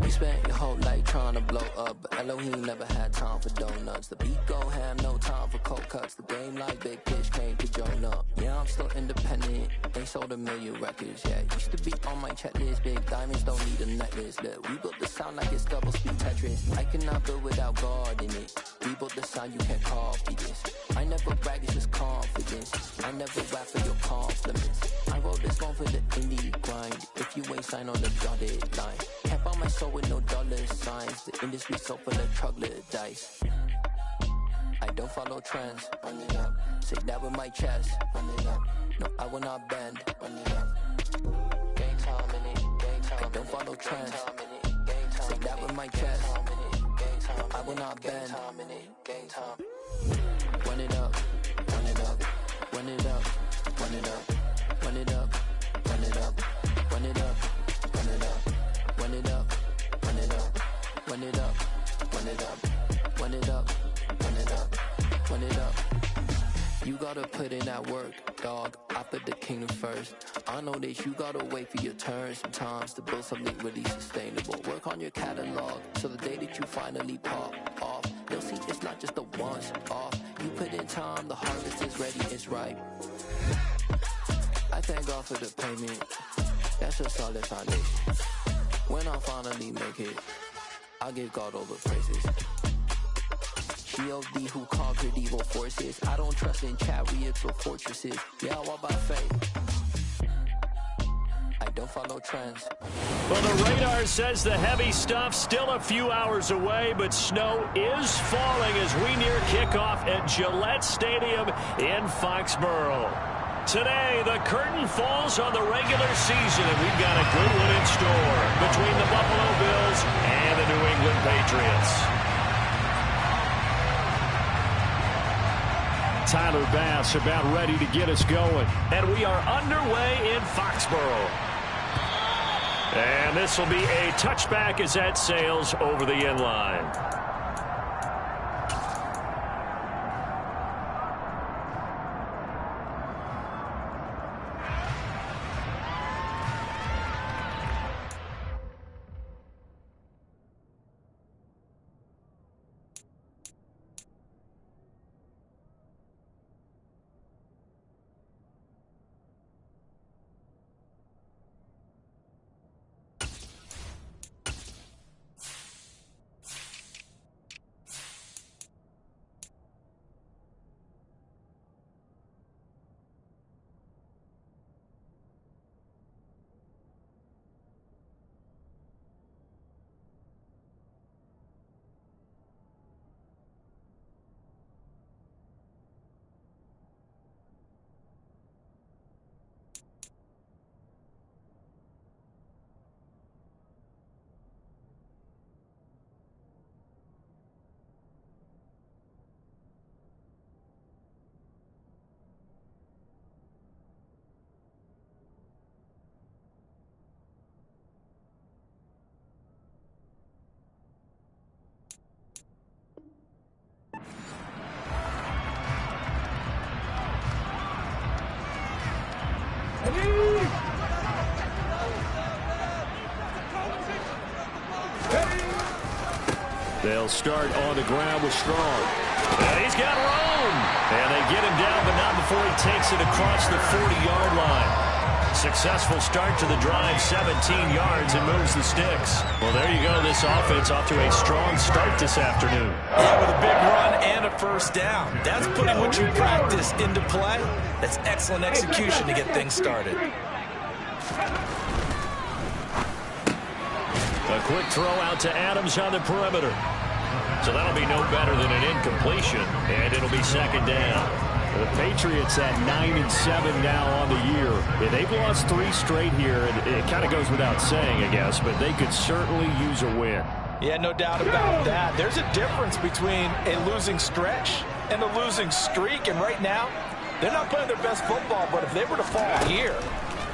You spent your whole life trying to blow up, but Elohim never had time for donuts. The beat go ham, no time for cold cuts. The game like Big Pitch came to Jonah. Yeah, I'm still independent, ain't sold a million records yet. Used to be on my checklist, big diamonds don't need a necklace. Look, we built the sound like it's double speed Tetris. I cannot build without God in it. We built the sound, you can't copy this. I never brag, it's just confidence. I never rap for your compliments. I wrote this one for the indie grind. If you ain't signed on the dotted line, can't buy my soul with no dollar signs. The industry so full of troglodytes. I don't follow trends. Run it up. Say that with my chest. Run it up. No, I will not bend. Run it up. Game time in it. Game time. I don't follow trends. Say that with my chest. No, I will not bend. Game time. Run it up. Run it up. Run it up. Run it up. Run it up. Run it up. Run it up. Run it up. Run it up. Run it up. Run it up. Run it up. Run it up. Run it up. Run it up. You gotta put in that work, dog. I put the kingdom first. I know that you gotta wait for your turn sometimes to build something really sustainable. Work on your catalog so the day that you finally pop off, they'll see it's not just a once off. You put in time, the harvest is ready, it's ripe. I thank God for the payment. That's a solid foundation. When I finally make it, I give God all the praises. G.O.D. who conquered evil forces. I don't trust in chariots or fortresses. Yeah, I walk by faith. I don't follow trends. Well, the radar says the heavy stuff's still a few hours away, but snow is falling as we near kickoff at Gillette Stadium in Foxborough. Today, the curtain falls on the regular season, and we've got a good one in store between the Buffalo Bills and the New England Patriots. Tyler Bass about ready to get us going. And we are underway in Foxborough. And this will be a touchback as that sails over the end line. They'll start on the ground with Strong. And he's got room. And they get him down, but not before he takes it across the 40-yard line. Successful start to the drive, 17 yards, and moves the sticks. Well, there you go. This offense off to a strong start this afternoon. Yeah, with a big run and a first down. That's putting what you practice into play. That's excellent execution to get things started. A quick throw out to Adams on the perimeter. So that'll be no better than an incompletion, and it'll be second down. The Patriots at 9-7 now on the year. Yeah, they've lost 3 straight here, and it kind of goes without saying, I guess, but they could certainly use a win. Yeah, no doubt about that. There's a difference between a losing stretch and a losing streak, and right now, they're not playing their best football, but if they were to fall here,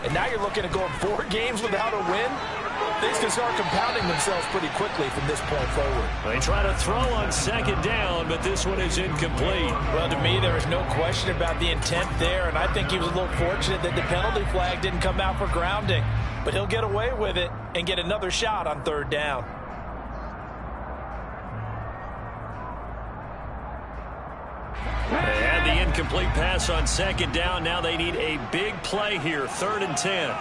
and now you're looking at going 4 games without a win, things can start compounding themselves pretty quickly from this point forward. They try to throw on second down, but this one is incomplete. Well, to me, there is no question about the intent there, and I think he was a little fortunate that the penalty flag didn't come out for grounding. But he'll get away with it and get another shot on third down. Incomplete pass on second down. Now they need a big play here. 3rd and 10.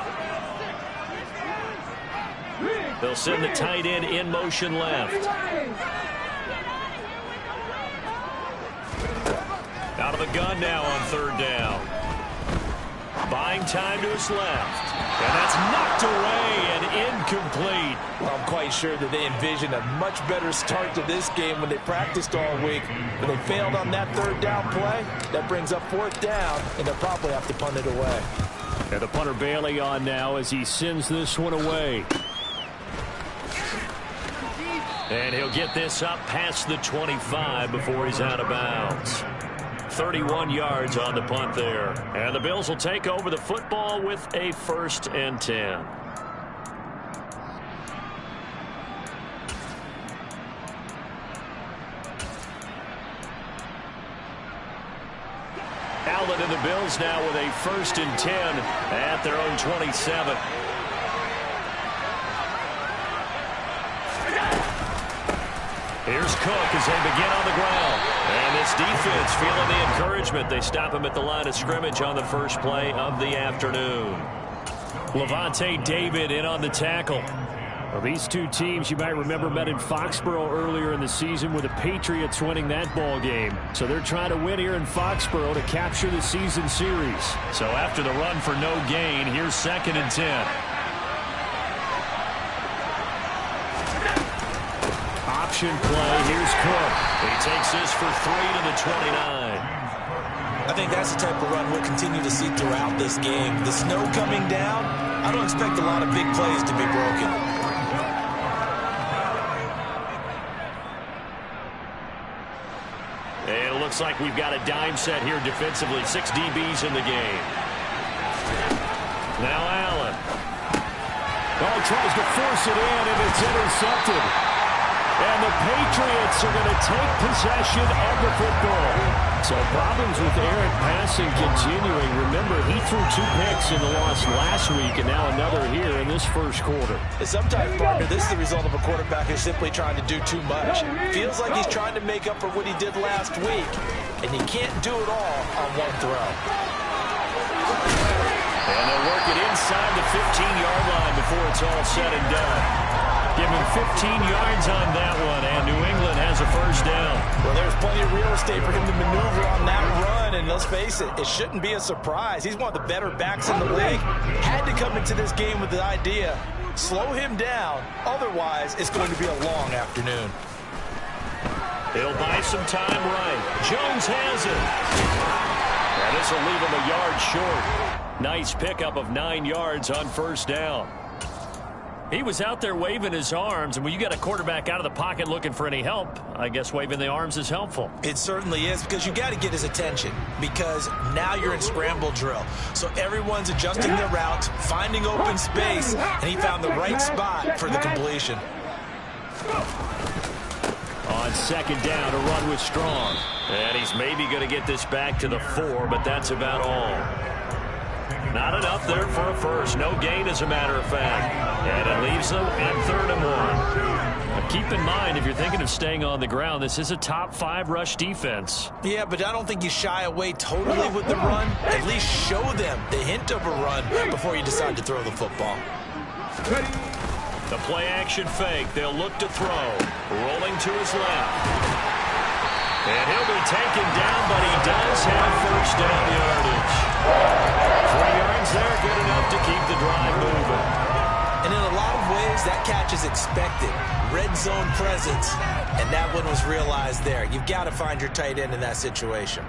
They'll send the tight end in motion left. Out of the gun now on 3rd down. Buying time to his left. And that's knocked away and incomplete. Well, I'm quite sure that they envisioned a much better start to this game when they practiced all week. When they failed on that 3rd down play, that brings up 4th down, and they'll probably have to punt it away. And the punter Bailey on now as he sends this one away. And he'll get this up past the 25 before he's out of bounds. 31 yards on the punt there. And the Bills will take over the football with a 1st and 10. Allen and the Bills now with a 1st and 10 at their own 27. Here's Cook as they begin on the ground. And this defense feeling the encouragement. They stop him at the line of scrimmage on the first play of the afternoon. Levante David in on the tackle. Well, these two teams, you might remember, met in Foxborough earlier in the season with the Patriots winning that ball game. So they're trying to win here in Foxborough to capture the season series. So after the run for no gain, here's 2nd and 10. Option play. Here's Cook. He takes this for 3 to the 29. I think that's the type of run we'll continue to see throughout this game. The snow coming down, I don't expect a lot of big plays to be broken. And it looks like we've got a dime set here defensively. 6 DBs in the game. Now Allen. Oh, tries to force it in, and it's intercepted. And the Patriots are going to take possession of the football. So problems with errant passing continuing. Remember, he threw 2 picks in the loss last week, and now another here in this first quarter. Sometimes, partner, this is the result of a quarterback who's simply trying to do too much. Feels like he's trying to make up for what he did last week, and he can't do it all on one throw. And they'll work it inside the 15-yard line before it's all said and done. Give him 15 yards on that one, and New England has a 1st down. Well, there's plenty of real estate for him to maneuver on that run, and let's face it, it shouldn't be a surprise. He's one of the better backs in the league. Had to come into this game with the idea, slow him down, otherwise it's going to be a long afternoon. He'll buy some time right. Jones has it. And this will leave him a yard short. Nice pickup of 9 yards on 1st down. He was out there waving his arms, and when you got a quarterback out of the pocket looking for any help, I guess waving the arms is helpful. It certainly is, because you got to get his attention, because now you're in scramble drill. So everyone's adjusting their routes, finding open space, and he found the right spot for the completion. On 2nd down, a run with Strong. And he's maybe going to get this back to the 4, but that's about all. Not enough there for a 1st. No gain, as a matter of fact. And it leaves them at 3rd and 1. Now keep in mind, if you're thinking of staying on the ground, this is a top 5 rush defense. Yeah, but I don't think you shy away totally with the run. At least show them the hint of a run before you decide to throw the football. The play-action fake. They'll look to throw. Rolling to his left. And he'll be taken down, but he does have 1st down yardage. 3 yards there, good enough to keep the drive moving. And in a lot of ways, that catch is expected. Red zone presence, and that one was realized there. You've got to find your tight end in that situation.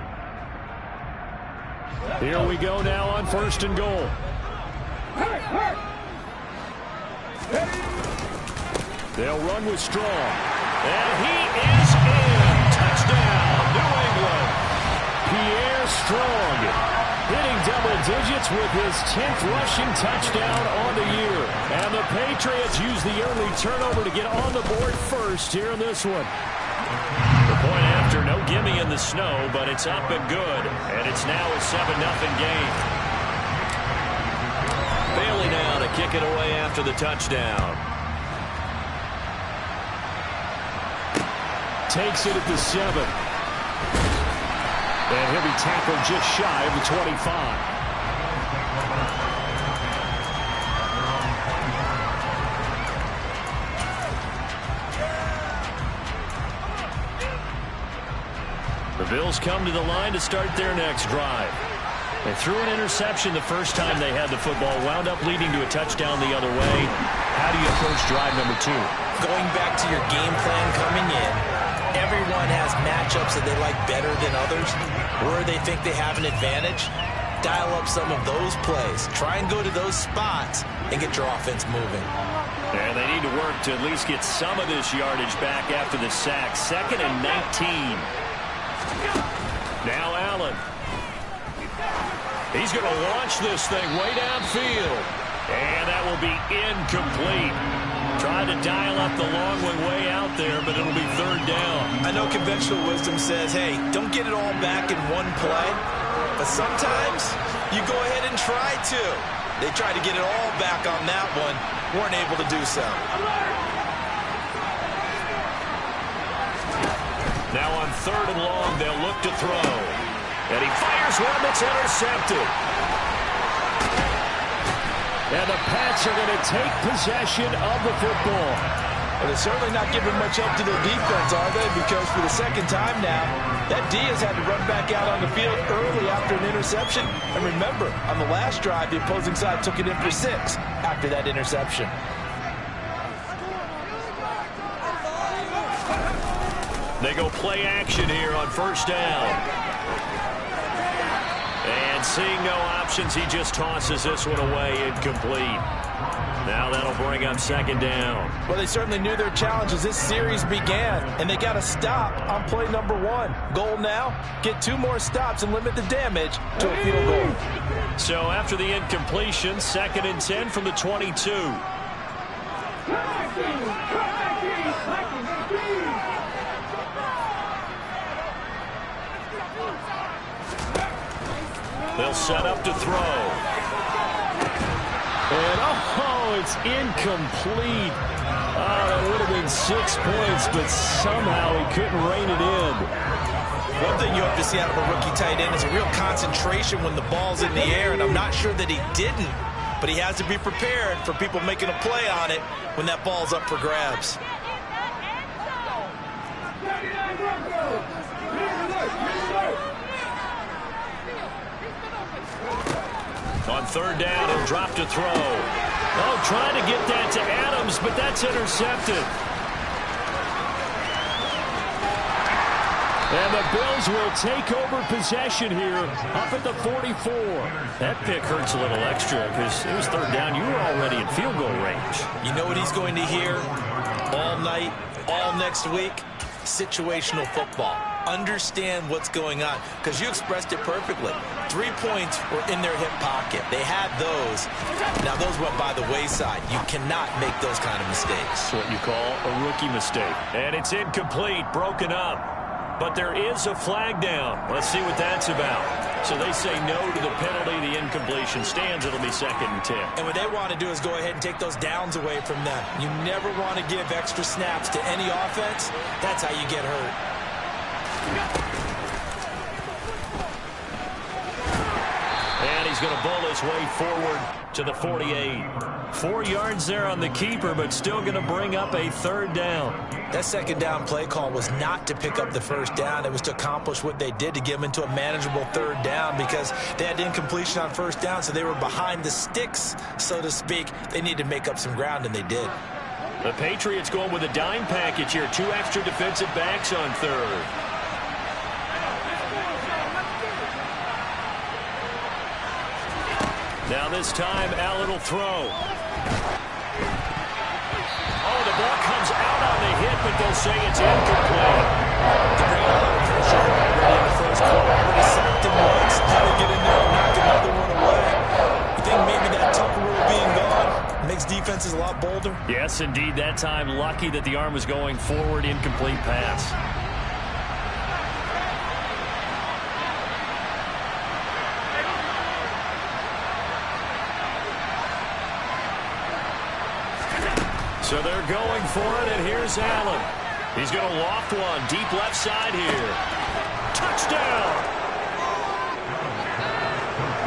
Here we go now on 1st and goal. They'll run with Strong. And he is in. Touchdown, New England. Pierre Strong hitting double digits with his 10th rushing touchdown on the year. And the Patriots use the early turnover to get on the board first here in this one. The point after, no gimme in the snow, but it's up and good. And it's now a 7-0 game. Bailey now to kick it away after the touchdown. Takes it at the 7. And he'll be tackled just shy of the 25. The Bills come to the line to start their next drive. They threw an interception the first time they had the football, wound up leading to a touchdown the other way. How do you approach drive number 2? Going back to your game plan coming in, everyone has matchups that they like better than others, where they think they have an advantage. Dial up some of those plays. Try and go to those spots and get your offense moving. And they need to work to at least get some of this yardage back after the sack. 2nd and 19. Now Allen. He's going to launch this thing way downfield. And that will be incomplete. Tried to dial up the long one way out there, but it'll be 3rd down. I know conventional wisdom says, hey, don't get it all back in one play. But sometimes you go ahead and try to. They tried to get it all back on that one. Weren't able to do so. Now on 3rd and long, they'll look to throw. And he fires one that's intercepted. And the Pats are going to take possession of the football. Well, they're certainly not giving much help to their defense, are they? Because for the 2nd time now, that D has had to run back out on the field early after an interception. And remember, on the last drive, the opposing side took it in for 6 after that interception. They go play action here on 1st down. And seeing no options, he just tosses this one away, incomplete. Now that'll bring up 2nd down. Well, they certainly knew their challenge as this series began, and they got to stop on play number 1. Goal now, get 2 more stops and limit the damage to a field goal. So after the incompletion, 2nd and 10 from the 22. They'll set up to throw. And, it's incomplete. Oh, that would have been 6 points, but somehow he couldn't rein it in. One thing you hope to see out of a rookie tight end is a real concentration when the ball's in the air, and I'm not sure that he didn't, but he has to be prepared for people making a play on it when that ball's up for grabs. On 3rd down, he'll drop to throw. Oh, trying to get that to Adams, but that's intercepted. And the Bills will take over possession here up at the 44. That pick hurts a little extra because it was 3rd down. You were already in field goal range. You know what he's going to hear all night, all next week? Situational football. Understand what's going on, because you expressed it perfectly. 3 points were in their hip pocket. They had those. Now those went by the wayside. You cannot make those kind of mistakes. It's what you call a rookie mistake. And it's incomplete, broken up. But there is a flag down. Let's see what that's about. So they say no to the penalty. The incompletion stands. It'll be 2nd and 10. And what they want to do is go ahead and take those downs away from them. You never want to give extra snaps to any offense. That's how you get hurt. And he's going to bull his way forward to the 48. 4 yards there on the keeper, but still going to bring up a 3rd down. That 2nd down play call was not to pick up the 1st down. It was to accomplish what they did, to get them into a manageable 3rd down, because they had incompletion on 1st down, so they were behind the sticks, so to speak. They needed to make up some ground, and they did. The Patriots going with a dime package here. 2 extra defensive backs on 3rd. Now this time, Allen will throw. Oh, the ball comes out on the hit, but they'll say it's incomplete. They bring a lot of pressure already in the first quarter. Already sacked him once. Now they get in there and knock another one away. You think maybe that Tucker rule being gone makes defenses a lot bolder? Yes, indeed. That time, lucky that the arm was going forward. Incomplete pass. So they're going for it, and here's Allen. He's going to loft one deep left side here. Touchdown!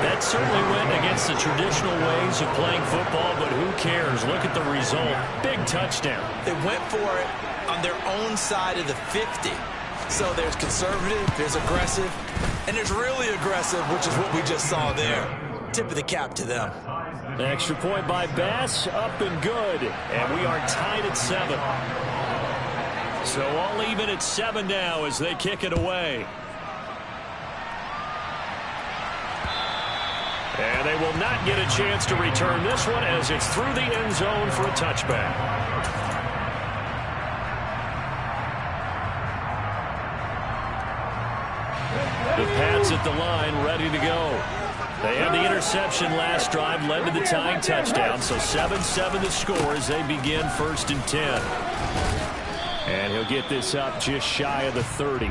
That certainly went against the traditional ways of playing football, but who cares? Look at the result. Big touchdown. They went for it on their own side of the 50. So there's conservative, there's aggressive, and there's really aggressive, which is what we just saw there. Tip of the cap to them. An extra point by Bass, up and good. And we are tied at 7. So all even at 7 now as they kick it away. And they will not get a chance to return this one as it's through the end zone for a touchback. The Pats at the line, ready to go. They had the interception last drive, led to the tying touchdown. So 7-7 the score as they begin 1st and 10. And he'll get this up just shy of the 30.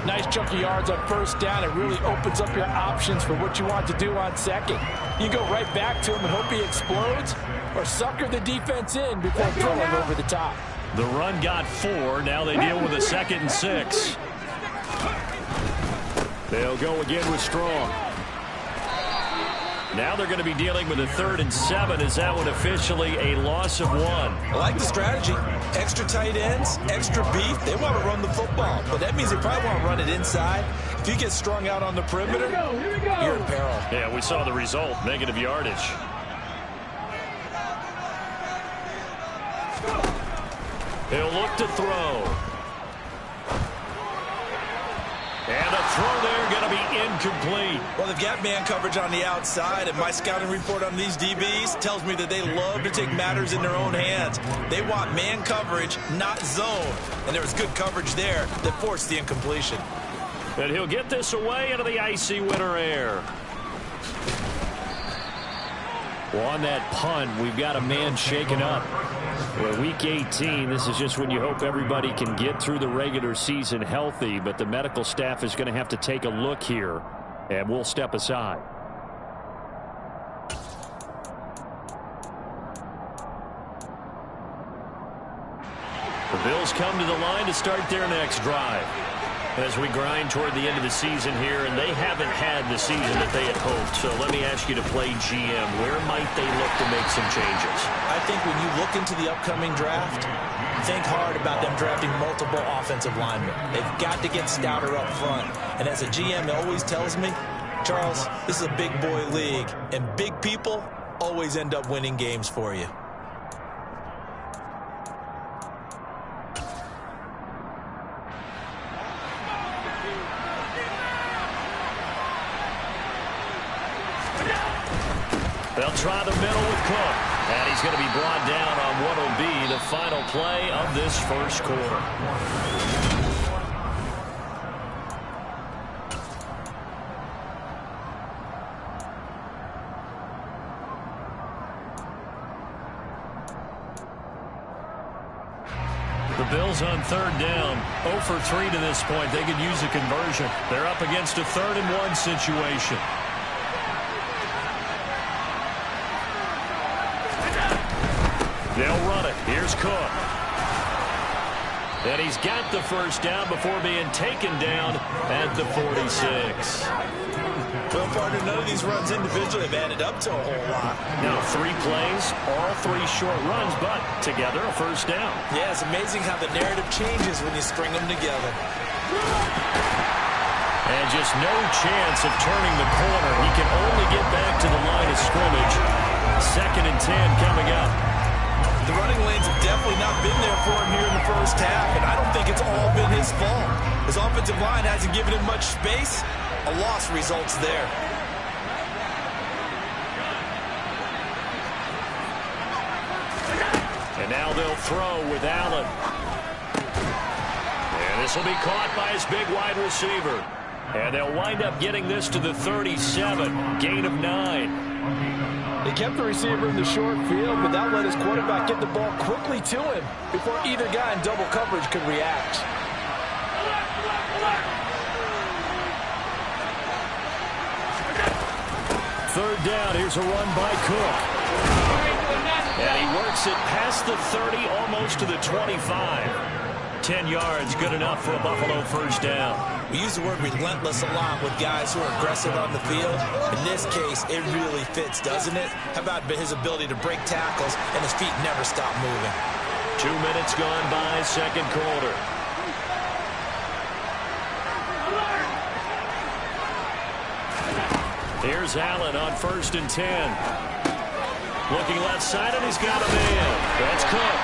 Nice chunk of yards on 1st down. It really opens up your options for what you want to do on 2nd. You go right back to him and hope he explodes, or sucker the defense in before throwing over the top. The run got 4. Now they deal with a 2nd and 6. They'll go again with Strong. Now they're going to be dealing with a 3rd and 7. Is that one officially a loss of 1? I like the strategy. Extra tight ends, extra beef. They want to run the football, but that means they probably want to run it inside. If you get strung out on the perimeter, you're in peril. Yeah, we saw the result. Negative yardage. He'll look to throw. And a throw there going to be incomplete. Well, they've got man coverage on the outside, and my scouting report on these DBs tells me that they love to take matters in their own hands. They want man coverage, not zone. And there was good coverage there that forced the incompletion. And he'll get this away into the icy winter air. Well, on that punt, we've got a man shaken up. Well, week 18, this is just when you hope everybody can get through the regular season healthy, but the medical staff is going to have to take a look here, and we'll step aside. The Bills come to the line to start their next drive. As we grind toward the end of the season here, and they haven't had the season that they had hoped. So let me ask you to play GM. Where might they look to make some changes? I think when you look into the upcoming draft, think hard about them drafting multiple offensive linemen. They've got to get stouter up front. And as a GM always tells me, Charles, this is a big boy league, and big people always end up winning games for you. They'll try the middle with Cook. And he's going to be brought down on what will be the final play of this first quarter. The Bills on 3rd down, 0 for 3 to this point. They could use a conversion. They're up against a 3rd and 1 situation. They'll run it. Here's Cook. And he's got the first down before being taken down at the 46. Well, partner, none of these runs individually have added up to a whole lot. Now 3 plays, all 3 short runs, but together a first down. Yeah, it's amazing how the narrative changes when you string them together. And just no chance of turning the corner. He can only get back to the line of scrimmage. 2nd and 10 coming up. The running lanes have definitely not been there for him here in the first half, and I don't think it's all been his fault. His offensive line hasn't given him much space. A loss results there. And now they'll throw with Allen. And this will be caught by his big wide receiver. And they'll wind up getting this to the 37, gain of 9. They kept the receiver in the short field, but that let his quarterback get the ball quickly to him before either guy in double coverage could react. Third down, here's a run by Cook. And he works it past the 30, almost to the 25. 10 yards, good enough for a Buffalo first down. We use the word relentless a lot with guys who are aggressive on the field. In this case, it really fits, doesn't it? How about his ability to break tackles and his feet never stop moving? 2 minutes gone by, second quarter. Here's Allen on 1st and 10. Looking left side, and he's got a man. That's Cook.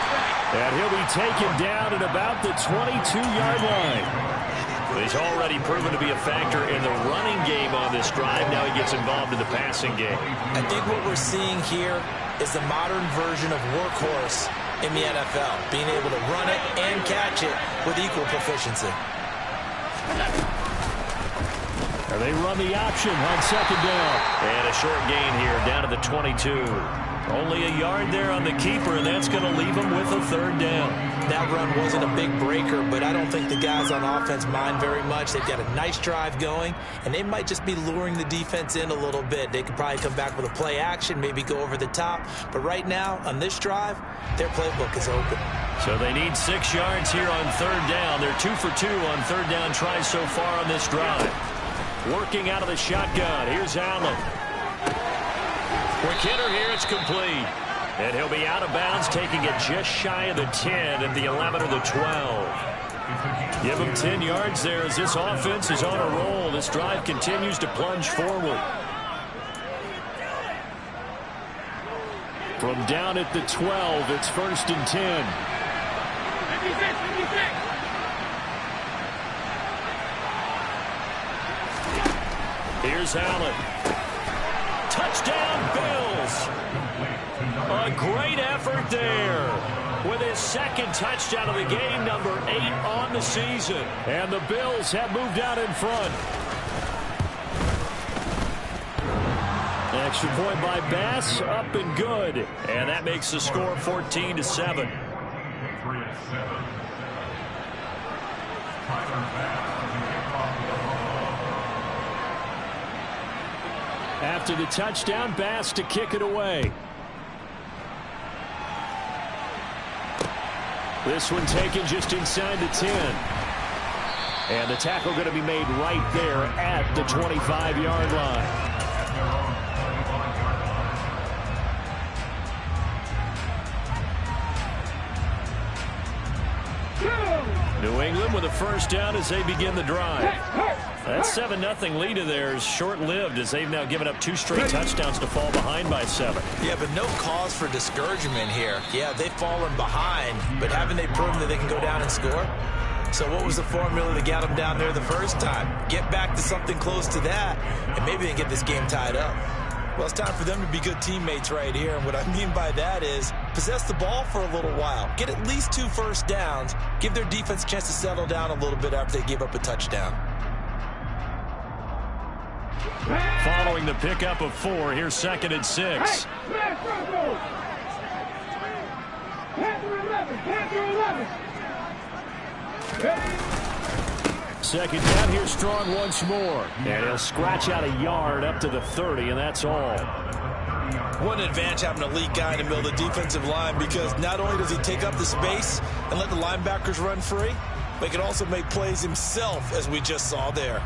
And he'll be taken down at about the 22-yard line. He's already proven to be a factor in the running game on this drive. Now he gets involved in the passing game. I think what we're seeing here is the modern version of workhorse in the NFL, being able to run it and catch it with equal proficiency. And they run the option on 2nd down. And a short gain here down to the 22. Only a yard there on the keeper, and that's going to leave him with a 3rd down. That run wasn't a big breaker, but I don't think the guys on offense mind very much. They've got a nice drive going, and they might just be luring the defense in a little bit. They could probably come back with a play action, maybe go over the top. But right now, on this drive, their playbook is open. So they need 6 yards here on 3rd down. They're 2 for 2 on 3rd down tries so far on this drive. Working out of the shotgun. Here's Allen. Quick hitter here. It's complete. And he'll be out of bounds, taking it just shy of the 10 at the 11 or the 12. Give him 10 yards there as this offense is on a roll. This drive continues to plunge forward. From down at the 12, it's 1st and 10. Here's Allen. Touchdown, Bills. A great effort there with his 2nd touchdown of the game, number 8 on the season. And the Bills have moved out in front. Extra point by Bass, up and good. And that makes the score 14-7. After the touchdown, Bass to kick it away. This one taken just inside the 10. And the tackle going to be made right there at the 25-yard line. New England with a first down as they begin the drive. That 7-0 lead of theirs short-lived as they've now given up 2 straight touchdowns to fall behind by 7. Yeah, but no cause for discouragement here. Yeah, they've fallen behind, but haven't they proven that they can go down and score? So what was the formula that got them down there the first time? Get back to something close to that, and maybe they can get this game tied up. Well, it's time for them to be good teammates right here, and what I mean by that is possess the ball for a little while. Get at least 2 first downs. Give their defense a chance to settle down a little bit after they give up a touchdown. Following the pickup of 4, here's 2nd and 6. Second down here, Strong once more. And he'll scratch out a yard up to the 30, and that's all. What an advantage having an elite guy in the middle of the defensive line, because not only does he take up the space and let the linebackers run free, but he can also make plays himself, as we just saw there.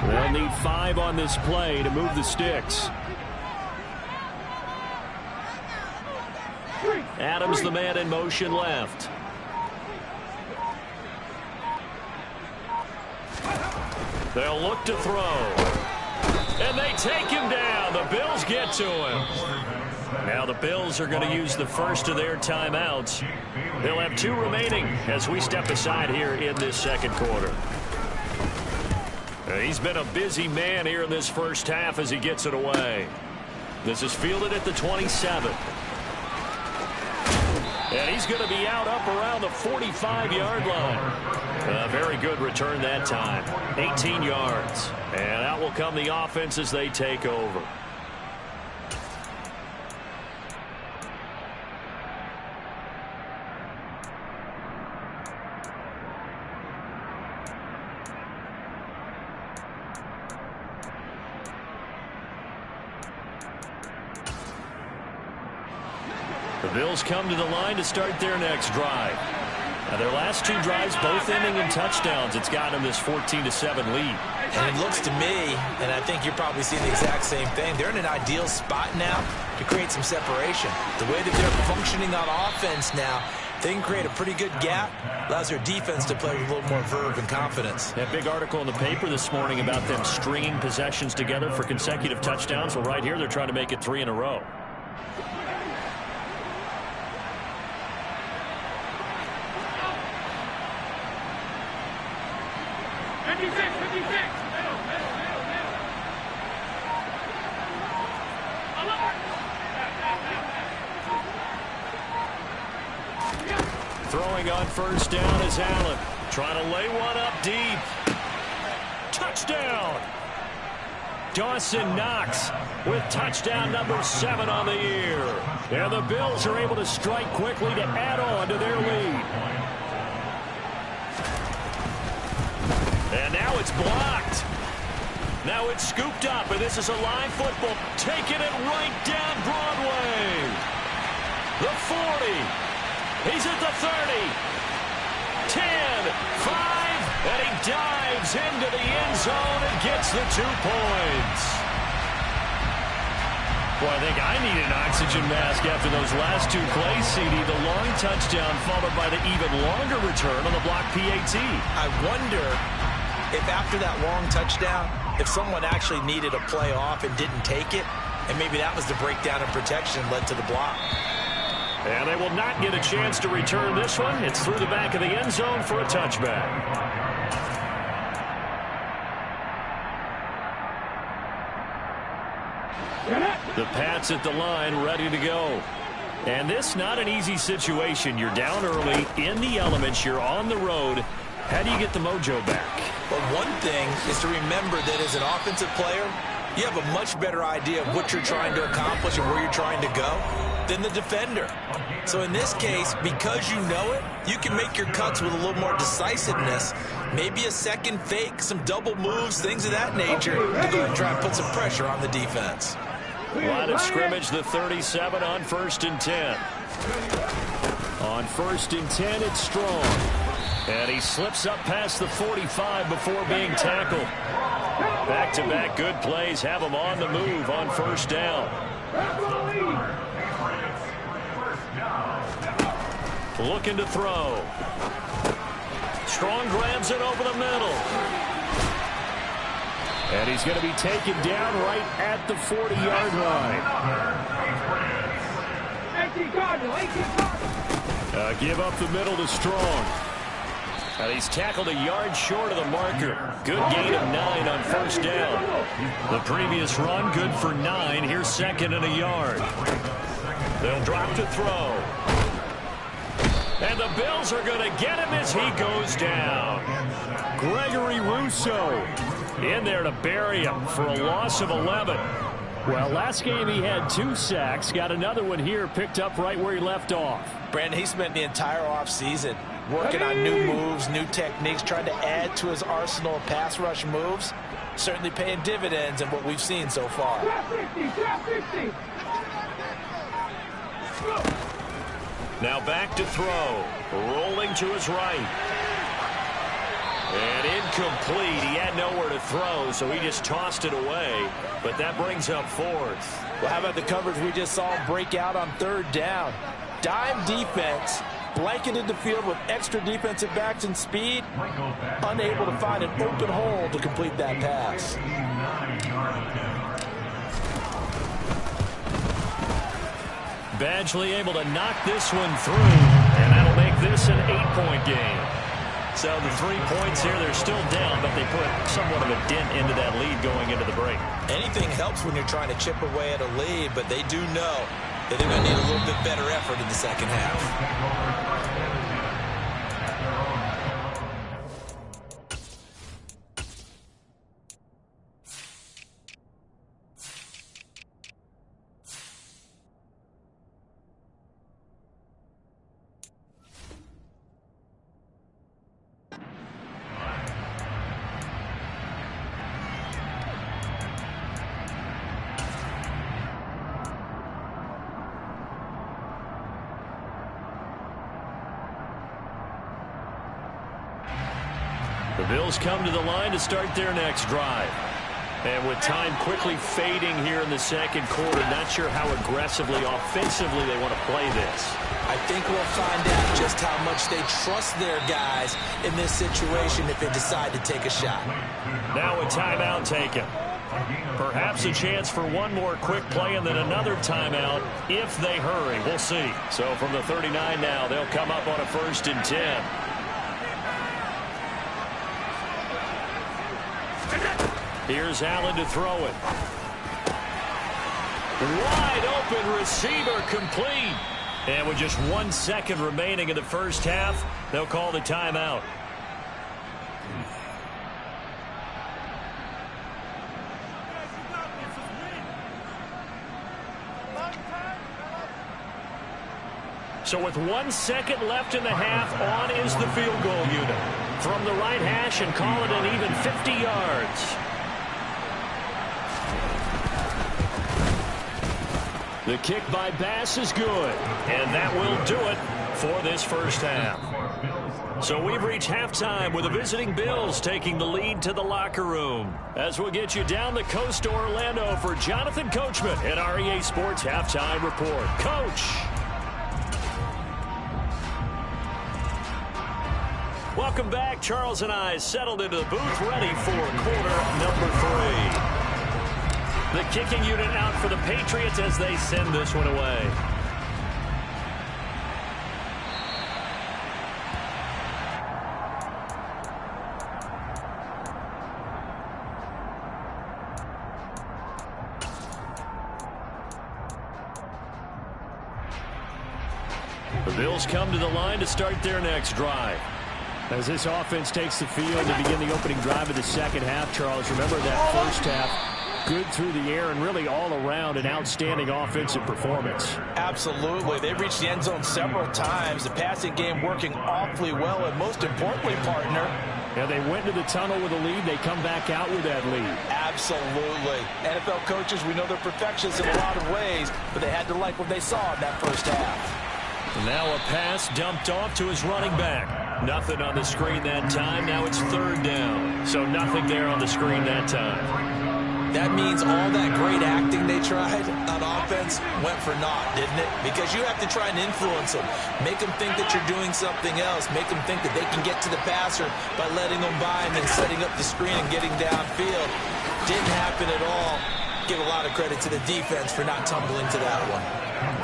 They'll need 5 on this play to move the sticks. Adams, the man in motion left. They'll look to throw. And they take him down. The Bills get to him. Now the Bills are going to use the first of their timeouts. They'll have 2 remaining as we step aside here in this second quarter. He's been a busy man here in this first half as he gets it away. This is fielded at the 27. And he's going to be out up around the 45-yard line. A very good return that time. 18 yards. And out will come the offense as they take over. The Bills come to the line to start their next drive. Now, their last 2 drives, both ending in touchdowns. It's got them this 14-7 lead. And it looks to me, and I think you're probably seeing the exact same thing, they're in an ideal spot now to create some separation. The way that they're functioning on offense now, they can create a pretty good gap, allows their defense to play with a little more verve and confidence. That big article in the paper this morning about them stringing possessions together for consecutive touchdowns. Well, right here, they're trying to make it 3 in a row. Throwing on first down is Allen. Trying to lay one up deep. Touchdown! Dawson Knox with touchdown number 7 on the year. And the Bills are able to strike quickly to add on to their lead. And now it's blocked. Now it's scooped up, and this is a live football. Taking it right down Broadway. The 40. He's at the 30, 10, 5, and he dives into the end zone and gets the 2 points. Boy, I think I need an oxygen mask after those last 2 plays, CD. The long touchdown followed by the even longer return on the block PAT. I wonder if after that long touchdown, if someone actually needed a play off and didn't take it, and maybe that was the breakdown in protection that led to the block. And they will not get a chance to return this one. It's through the back of the end zone for a touchback. The Pats at the line, ready to go. And this not an easy situation. You're down early, in the elements, you're on the road. How do you get the mojo back? Well, one thing is to remember that as an offensive player, you have a much better idea of what you're trying to accomplish and where you're trying to go than the defender. So in this case, because you know it, you can make your cuts with a little more decisiveness. Maybe a second fake, some double moves, things of that nature to go ahead and try and put some pressure on the defense. Line of scrimmage, the 37 on 1st and 10. On 1st and 10, it's Strong. And he slips up past the 45 before being tackled. Back-to-back good plays have him on the move on 1st down. Looking to throw. Strong grabs it over the middle. And he's going to be taken down right at the 40-yard line. Give up the middle to Strong. And he's tackled a yard short of the marker. Good gain of 9 on 1st down. The previous run, good for 9. Here's 2nd and a yard. They'll drop to throw. And the Bills are going to get him as he goes down. Gregory Rousseau in there to bury him for a loss of 11. Well, last game he had 2 sacks. Got another one here, picked up right where he left off. Brandon, he spent the entire offseason working on new moves, new techniques, trying to add to his arsenal of pass rush moves. Certainly paying dividends in what we've seen so far. Now back to throw. Rolling to his right. And incomplete. He had nowhere to throw, so he just tossed it away. But that brings up 4th. Well, how about the coverage we just saw him break out on 3rd down? Dime defense, blanketed the field with extra defensive backs and speed, unable to find an open hole to complete that pass. Badgley able to knock this one through, and that'll make this an 8-point game. So the 3 points here, they're still down, but they put somewhat of a dent into that lead going into the break. Anything helps when you're trying to chip away at a lead, but they do know that they're going to need a little bit better effort in the second half. The Bills come to the line to start their next drive. And with time quickly fading here in the second quarter, not sure how aggressively, offensively they want to play this. I think we'll find out just how much they trust their guys in this situation if they decide to take a shot. Now a timeout taken. Perhaps a chance for one more quick play and then another timeout if they hurry. We'll see. So from the 39 now, they'll come up on a 1st and 10. Here's Allen to throw it. Wide open receiver complete. And with just 1 second remaining in the first half, they'll call the timeout. So with 1 second left in the half, on is the field goal unit. From the right hash and call it an even 50 yards. The kick by Bass is good, and that will do it for this first half. So we've reached halftime with the visiting Bills taking the lead to the locker room. As we'll get you down the coast to Orlando for Jonathan Coachman at our EA Sports Halftime Report. Coach. Welcome back. Charles and I settled into the booth ready for quarter number 3. The kicking unit out for the Patriots as they send this one away. The Bills come to the line to start their next drive. As this offense takes the field to begin the opening drive of the second half, Charles, remember that first half. Good through the air and really all around an outstanding offensive performance. Absolutely. They reached the end zone several times. The passing game working awfully well. And most importantly, partner, yeah, they went to the tunnel with a lead. They come back out with that lead. Absolutely. NFL coaches, we know they're perfectionists in a lot of ways, but they had to like what they saw in that first half. Now a pass dumped off to his running back. Nothing on the screen that time. Now it's 3rd down. So nothing there on the screen that time. That means all that great acting they tried on offense went for naught, didn't it? Because you have to try and influence them. Make them think that you're doing something else. Make them think that they can get to the passer by letting them by and then setting up the screen and getting downfield. Didn't happen at all. Give a lot of credit to the defense for not tumbling to that one.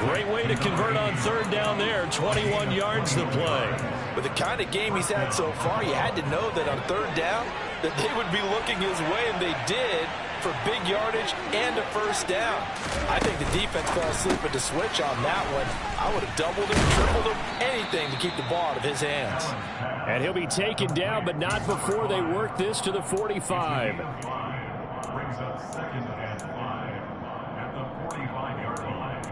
Great way to convert on 3rd down there. 21 yards to play. With the kind of game he's had so far, you had to know that on 3rd down that they would be looking his way, and they did, for big yardage and a first down. I think the defense fell asleep at the switch on that one. I would have doubled him, tripled him, anything to keep the ball out of his hands. And he'll be taken down, but not before they work this to the 45. Brings up 2nd and 5 at the 45-yard line.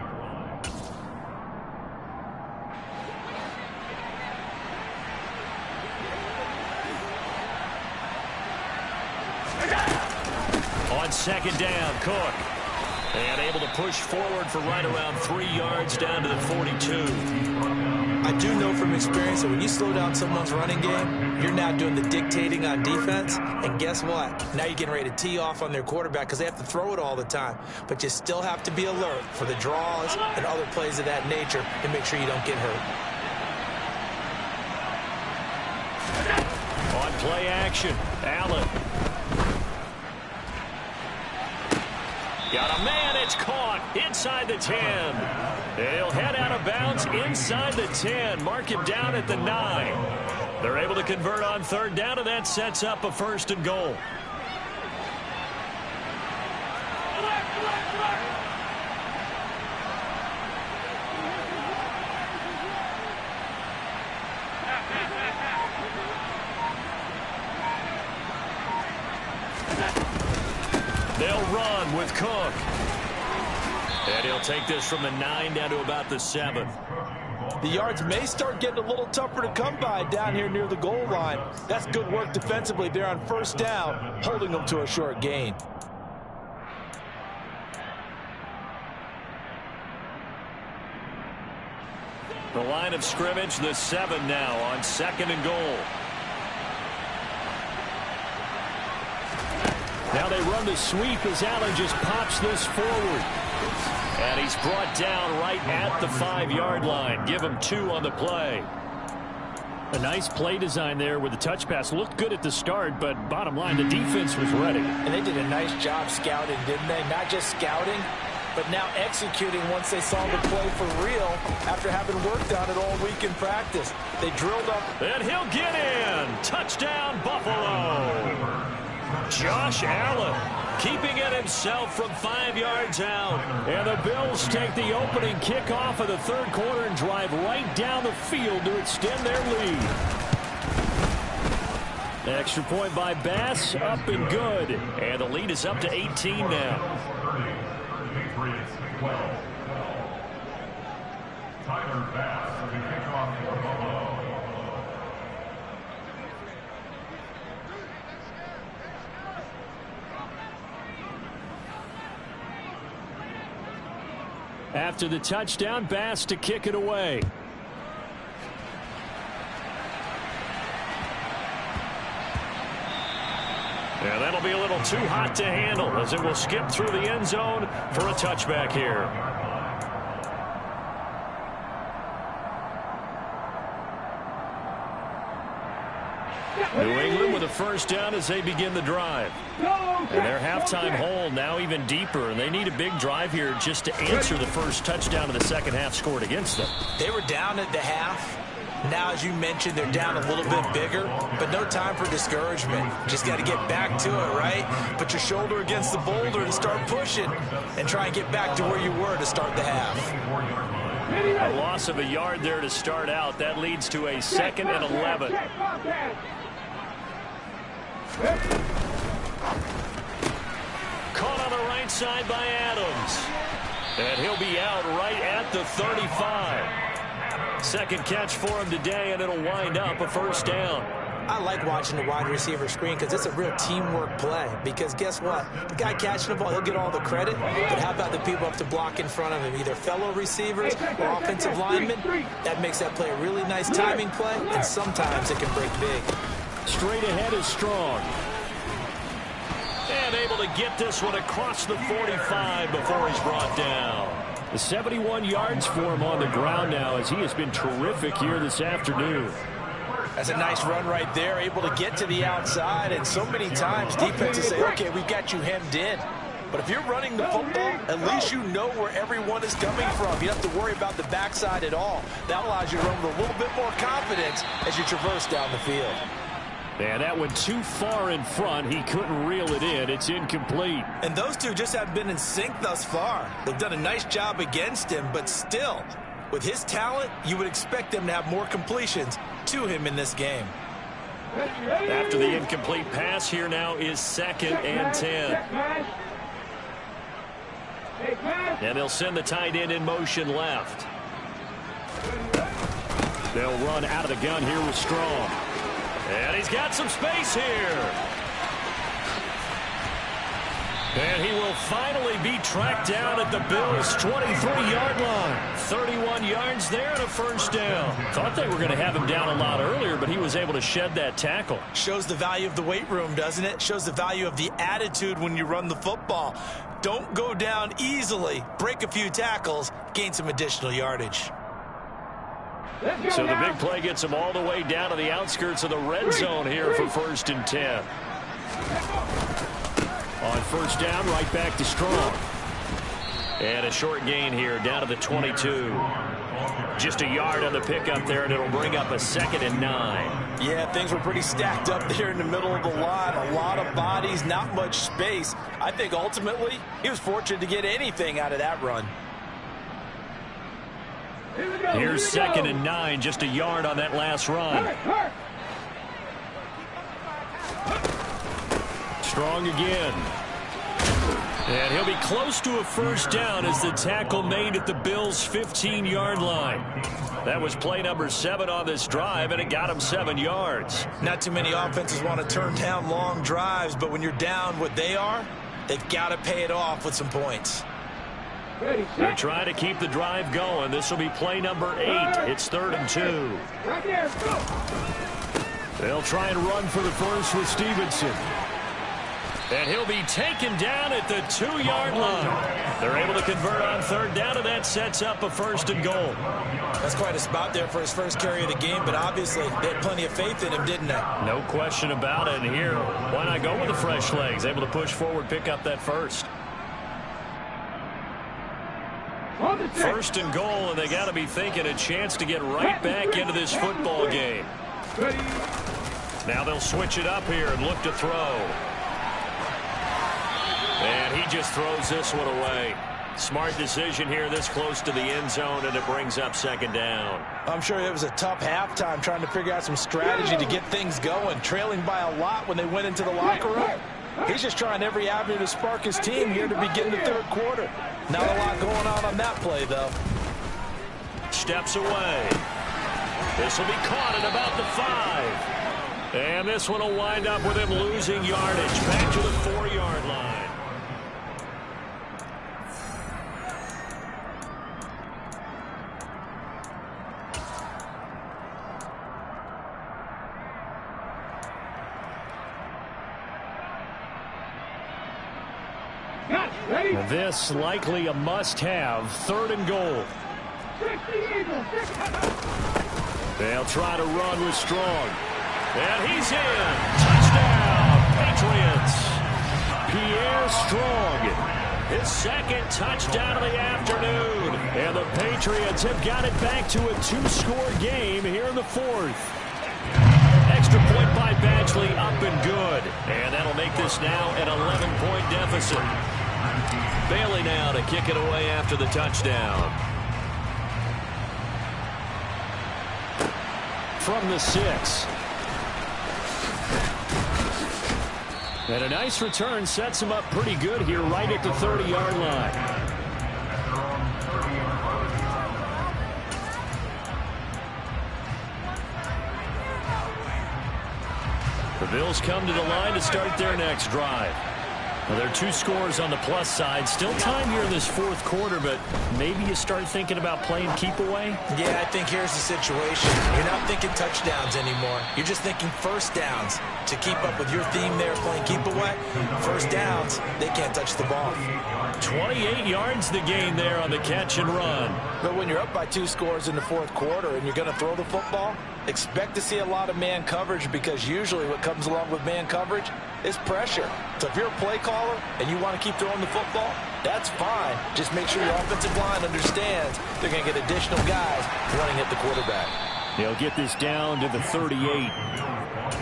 On 2nd down, Cook. And able to push forward for right around 3 yards down to the 42. I do know from experience that when you slow down someone's running game, you're now doing the dictating on defense. And guess what? Now you're getting ready to tee off on their quarterback because they have to throw it all the time. But you still have to be alert for the draws and other plays of that nature to make sure you don't get hurt. On play action, Allen. Got a man, it's caught inside the 10. He'll head out of bounds inside the 10. Mark him down at the 9. They're able to convert on 3rd down, and that sets up a 1st and goal. They'll run with Cook. And he'll take this from the 9 down to about the 7. The yards may start getting a little tougher to come by down here near the goal line. That's good work defensively there on 1st down, holding them to a short gain. The line of scrimmage, the 7 now on 2nd and goal. Now they run the sweep as Allen just pops this forward. And he's brought down right at the 5-yard line. Give him 2 on the play. A nice play design there with the touch pass. Looked good at the start, but bottom line, the defense was ready. And they did a nice job scouting, didn't they? Not just scouting, but now executing once they saw the play for real after having worked on it all week in practice. They drilled up. And he'll get in. Touchdown, Buffalo. Josh Allen keeping it himself from 5 yards out. And the Bills take the opening kickoff of the third quarter and drive right down the field to extend their lead. Extra point by Bass, up and good. And the lead is up to 18 now. Tyler Bass, the kickoff for Buffalo. After the touchdown, Bass to kick it away. And that'll be a little too hot to handle as it will skip through the end zone for a touchback here. New England with a first down as they begin the drive. And their halftime hole now even deeper, and they need a big drive here just to answer the first touchdown of the second half scored against them. They were down at the half. Now, as you mentioned, they're down a little bit bigger, but no time for discouragement. Just got to get back to it, right? Put your shoulder against the boulder and start pushing and try and get back to where you were to start the half. A loss of a yard there to start out. That leads to a 2nd and 11. Caught on the right side by Adams. And he'll be out right at the 35. Second catch for him today, and it'll wind up a first down. I like watching the wide receiver screen because it's a real teamwork play. Because guess what? The guy catching the ball, he'll get all the credit. But how about the people up to block in front of him? Either fellow receivers or offensive linemen. That makes that play a really nice timing play, and sometimes it can break big. Straight ahead is Strong. And able to get this one across the 45 before he's brought down. 71 yards for him on the ground now as he has been terrific here this afternoon. That's a nice run right there, able to get to the outside, and so many times defenses say, okay, we've got you hemmed in. But if you're running the football, at least you know where everyone is coming from. You don't have to worry about the backside at all. That allows you to run with a little bit more confidence as you traverse down the field. And that went too far in front. He couldn't reel it in. It's incomplete. And those two just haven't been in sync thus far. They've done a nice job against him, but still, with his talent, you would expect them to have more completions to him in this game. After the incomplete pass, here now is 2nd and 10. And they'll send the tight end in motion left. They'll run out of the gun here with Strong. And he's got some space here. And he will finally be tracked down at the Bills' 23-yard line. 31 yards there and a first down. Thought they were going to have him down a lot earlier, but he was able to shed that tackle. Shows the value of the weight room, doesn't it? Shows the value of the attitude when you run the football. Don't go down easily. Break a few tackles. Gain some additional yardage. So the big play gets him all the way down to the outskirts of the red zone here for 1st and 10. On first down, right back to Strong. And a short gain here down to the 22. Just a yard on the pickup there, and it'll bring up a 2nd and 9. Yeah, things were pretty stacked up there in the middle of the line. A lot of bodies, not much space. I think ultimately he was fortunate to get anything out of that run. Here's 2nd and 9, just a yard on that last run. Strong again. And he'll be close to a first down as the tackle made at the Bills' 15-yard line. That was play number 7 on this drive, and it got him 7 yards. Not too many offenses want to turn down long drives, but when you're down what they are, they've got to pay it off with some points. They're trying to keep the drive going. This will be play number 8. It's 3rd and 2. They'll try and run for the first with Stevenson. And he'll be taken down at the 2-yard line. They're able to convert on third down, and that sets up a 1st and goal. That's quite a spot there for his first carry of the game, but obviously they had plenty of faith in him, didn't they? No question about it. And here, why not go with the fresh legs? Able to push forward, pick up that first. 1st and goal, and they got to be thinking a chance to get right back into this football game. Now they'll switch it up here and look to throw. And he just throws this one away. Smart decision here this close to the end zone, and it brings up 2nd down. I'm sure it was a tough halftime trying to figure out some strategy to get things going, trailing by a lot when they went into the locker room. He's just trying every avenue to spark his team here to begin the 3rd quarter. Not a lot going on that play, though. Steps away. This will be caught at about the 5. And this one will wind up with him losing yardage. Back to the 4-yard line. This likely a must-have. 3rd and goal. They'll try to run with Strong. And he's in. Touchdown, Patriots. Pierre Strong. His 2nd touchdown of the afternoon. And the Patriots have got it back to a 2-score game here in the 4th. Extra point by Badgley, up and good. And that'll make this now an 11-point deficit. Bailey now to kick it away after the touchdown. From the 6. And a nice return sets him up pretty good here right at the 30-yard line. The Bills come to the line to start their next drive. Well, there are 2 scores on the plus side. Still time here in this 4th quarter, but maybe you start thinking about playing keep away? Yeah, I think here's the situation. You're not thinking touchdowns anymore. You're just thinking 1st downs. To keep up with your theme there, playing keep away, 1st downs, they can't touch the ball. 28 yards the gain there on the catch and run. But when you're up by 2 scores in the 4th quarter and you're going to throw the football, expect to see a lot of man coverage, because usually what comes along with man coverage is pressure. So if you're a play caller and you want to keep throwing the football, that's fine. Just make sure your offensive line understands they're going to get additional guys running at the quarterback. They'll get this down to the 38.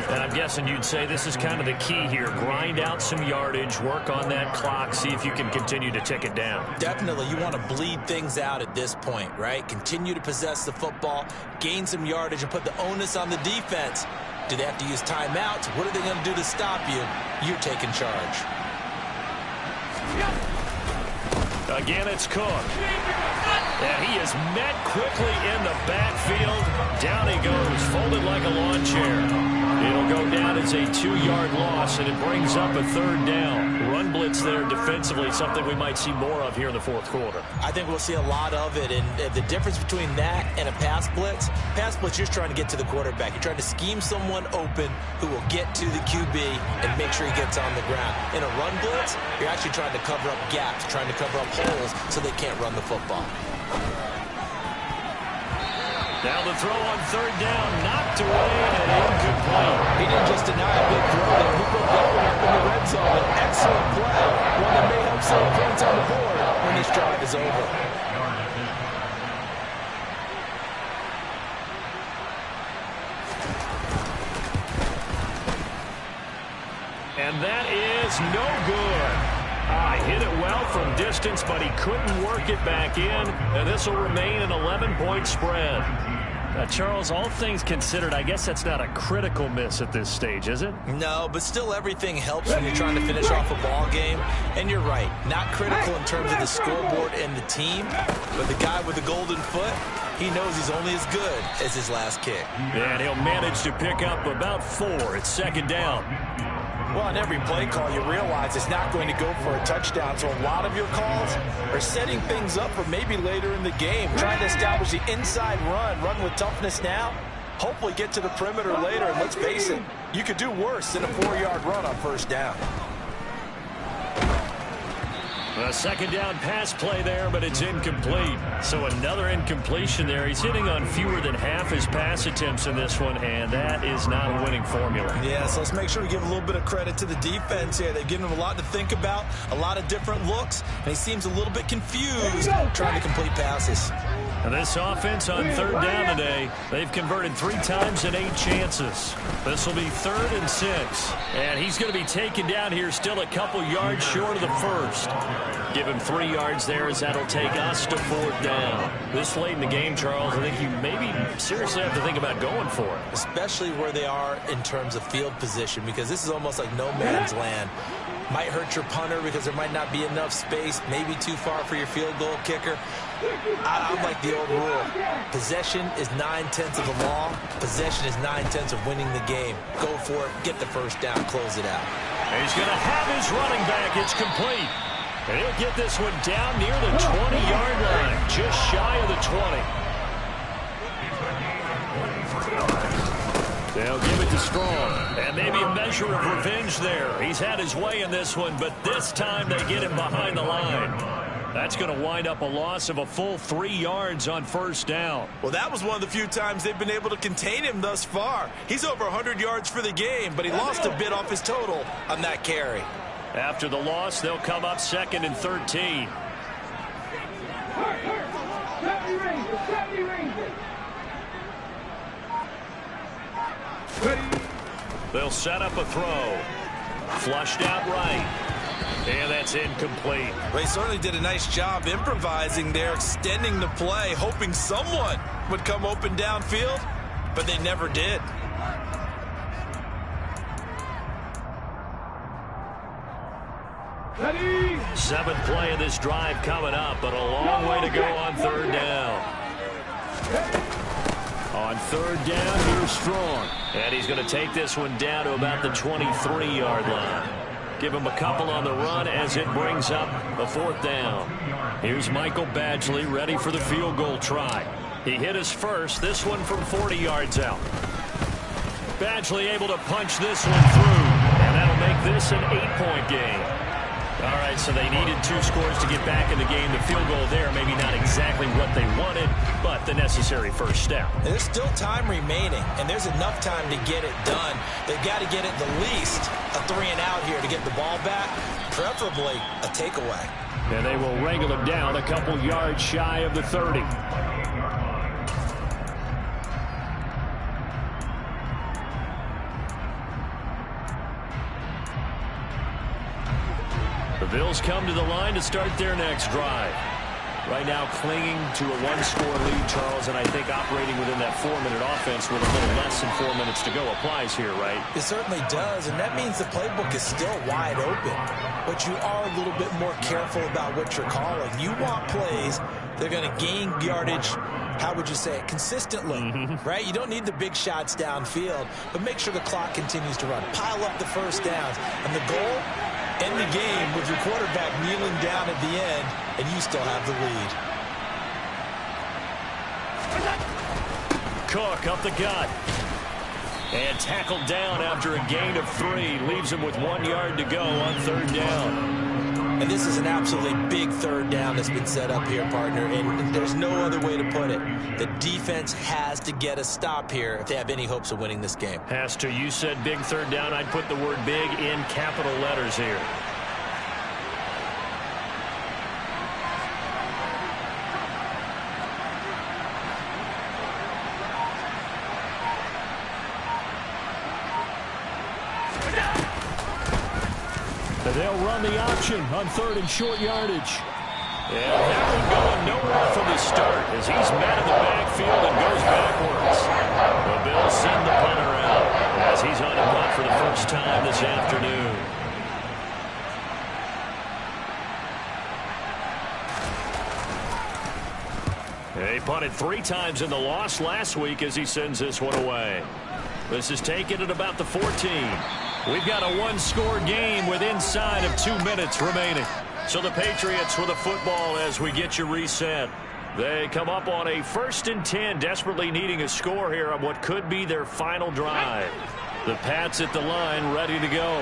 And I'm guessing you'd say this is kind of the key here. Grind out some yardage, work on that clock, see if you can continue to tick it down. Definitely. You want to bleed things out at this point, right? Continue to possess the football, gain some yardage, and put the onus on the defense. Do they have to use timeouts? What are they going to do to stop you? You're taking charge. Again, it's Cook. And he is met quickly in the backfield. Down he goes, folded like a lawn chair. It'll go down as a 2-yard loss, and it brings up a 3rd down. Run blitz there defensively, something we might see more of here in the 4th quarter. I think we'll see a lot of it, and the difference between that and a pass blitz, you're just trying to get to the quarterback. You're trying to scheme someone open who will get to the QB and make sure he gets on the ground. In a run blitz, you're actually trying to cover up gaps, trying to cover up holes so they can't run the football. Now the throw on 3rd down, knocked away and incomplete. He didn't just deny a big throw there. He broke that one up in the red zone. An excellent play. One that may help save points on the board when this drive is over. And that is no good. Hit it well from distance, but he couldn't work it back in, and this will remain an 11-point spread. Charles, all things considered, I guess that's not a critical miss at this stage, is it? No, but still everything helps when you're trying to finish off a ball game. And you're right, not critical in terms of the scoreboard and the team, but the guy with the golden foot, he knows he's only as good as his last kick. And he'll manage to pick up about 4. It's 2nd down. Well, on every play call, you realize it's not going to go for a touchdown. So a lot of your calls are setting things up for maybe later in the game, trying to establish the inside run with toughness now, hopefully get to the perimeter later. And let's face it, you could do worse than a 4-yard run on 1st down. A second down pass play there, but it's incomplete. So another incompletion there. He's hitting on fewer than half his pass attempts in this one, and that is not a winning formula. Yeah, so let's make sure we give a little bit of credit to the defense here. They've given him a lot to think about, a lot of different looks, and he seems a little bit confused trying to complete passes. And this offense on third down today, they've converted 3 times in 8 chances. This will be 3rd and 6. And he's going to be taken down here still a couple yards short of the first. Give him 3 yards there as that'll take us to 4th down. This late in the game, Charles, I think you maybe seriously have to think about going for it. Especially where they are in terms of field position, because this is almost like no man's land. Might hurt your punter because there might not be enough space, maybe too far for your field goal kicker. I'm like the old rule. Possession is 9/10 of the law. Possession is 9/10 of winning the game. Go for it, get the first down, close it out. And he's going to have his running back. It's complete. And he'll get this one down near the 20-yard line, just shy of the 20. They'll give it to Strong. And maybe a measure of revenge there. He's had his way in this one, but this time they get him behind the line. That's going to wind up a loss of a full 3 yards on first down. Well, that was one of the few times they've been able to contain him thus far. He's over 100 yards for the game, but he lost a bit off his total on that carry. After the loss, they'll come up 2nd and 13. They'll set up a throw. Flushed out right. And that's incomplete. Well, he certainly did a nice job improvising there, extending the play, hoping someone would come open downfield, but they never did. Ready? 7th play of this drive coming up, but a long way to go on 3rd down. On 3rd down, here's Strong. And he's going to take this one down to about the 23-yard line. Give him a couple on the run as it brings up a 4th down. Here's Michael Badgley ready for the field goal try. He hit his first, this one from 40 yards out. Badgley able to punch this one through, and that'll make this an 8-point game. All right, so they needed 2 scores to get back in the game. The field goal there, maybe not exactly what they wanted, but the necessary first step. And there's still time remaining, and there's enough time to get it done. They've got to get it the least a 3-and-out here to get the ball back, preferably a takeaway. And they will wrangle him down a couple yards shy of the 30. The Bills come to the line to start their next drive. Right now clinging to a 1-score lead, Charles, and I think operating within that 4-minute offense with a little less than 4 minutes to go applies here, right? It certainly does, and that means the playbook is still wide open. But you are a little bit more careful about what you're calling. You want plays that are going to gain yardage, how would you say it, consistently, right? You don't need the big shots downfield, but make sure the clock continues to run. Pile up the first downs, and the goal, end the game with your quarterback kneeling down at the end, and you still have the lead. Cook up the gut. And tackled down after a gain of 3. Leaves him with 1 yard to go on 3rd down. And this is an absolutely big 3rd down that's been set up here, partner, and there's no other way to put it. The defense has to get a stop here if they have any hopes of winning this game. Has to. You said big 3rd down. I'd put the word big in capital letters here. They'll run the option on 3rd and short yardage. And that one going nowhere from the start as he's met in the backfield and goes backwards. The Bills send the punter out as he's on a punt for the first time this afternoon. He punted 3 times in the loss last week as he sends this one away. This is taken at about the 14. We've got a 1-score game with inside of 2 minutes remaining. So the Patriots with the football as we get you reset. They come up on a 1st and 10, desperately needing a score here on what could be their final drive. The Pats at the line, ready to go.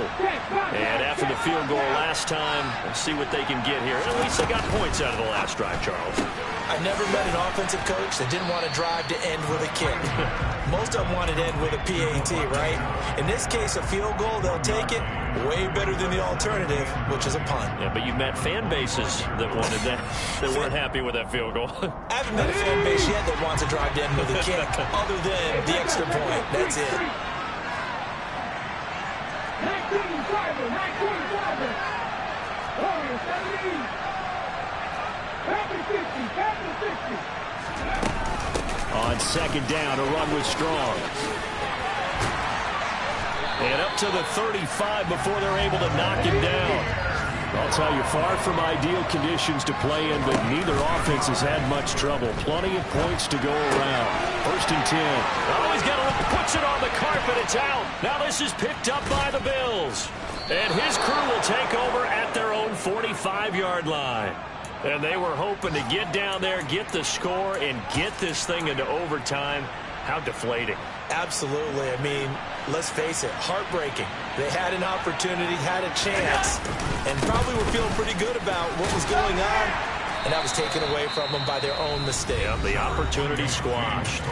And after the field goal last time, we'll see what they can get here. At least they got points out of the last drive, Charles. I've never met an offensive coach that didn't want to drive to end with a kick. Most of them wanted to end with a PAT, right? In this case, a field goal, they'll take it. Way better than the alternative, which is a punt. Yeah, but you've met fan bases that wanted that, that weren't happy with that field goal. I haven't met a fan base yet that wants to drive to end with a kick, other than the extra point. That's it. On second down, a run with Strong. And up to the 35 before they're able to knock him down. I'll tell you, far from ideal conditions to play in, but neither offense has had much trouble. Plenty of points to go around. First and 10. Oh, he's got it, puts it on the carpet. It's out. Now this is picked up by the Bills. And his crew will take over at their own 45-yard line. And they were hoping to get down there, get the score, and get this thing into overtime. How deflating. Absolutely. I mean, let's face it, heartbreaking. They had an opportunity, had a chance, and probably were feeling pretty good about what was going on, and that was taken away from them by their own mistake. Yeah, the opportunity squashed.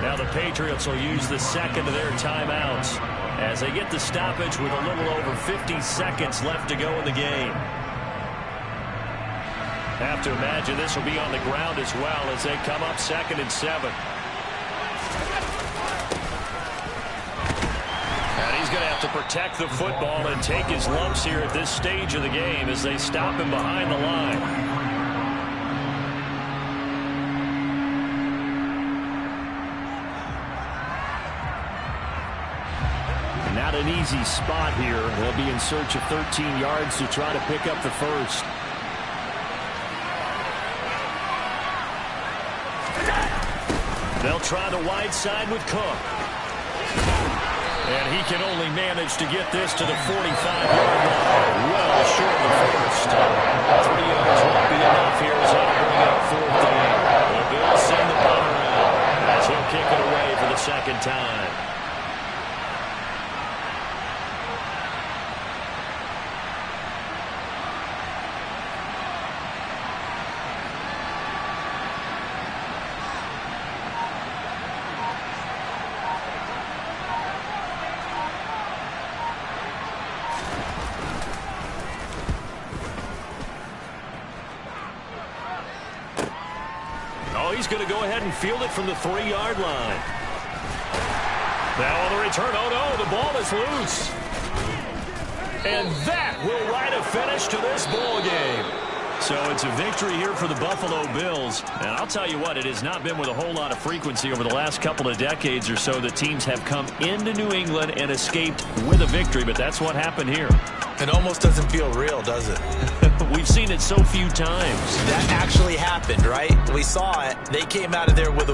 Now the Patriots will use the second of their timeouts as they get the stoppage with a little over 50 seconds left to go in the game. Have to imagine this will be on the ground as well as they come up 2nd and 7. And he's going to have to protect the football and take his lumps here at this stage of the game as they stop him behind the line. Not an easy spot here. They'll be in search of 13 yards to try to pick up the first. They'll try the wide side with Cook. And he can only manage to get this to the 45-yard line. Well short of the first. 3 yards won't be enough here as they bring up 4th down. The Bills send the punter out as he'll kick it away for the second time. He's going to go ahead and field it from the 3-yard line. Now on the return, oh no, the ball is loose. And that will write a finish to this ball game. So it's a victory here for the Buffalo Bills. And I'll tell you what, it has not been with a whole lot of frequency over the last couple of decades or so that teams have come into New England and escaped with a victory, but that's what happened here. It almost doesn't feel real, does it? We've seen it so few times. That actually happened, right? We saw it. They came out of there with a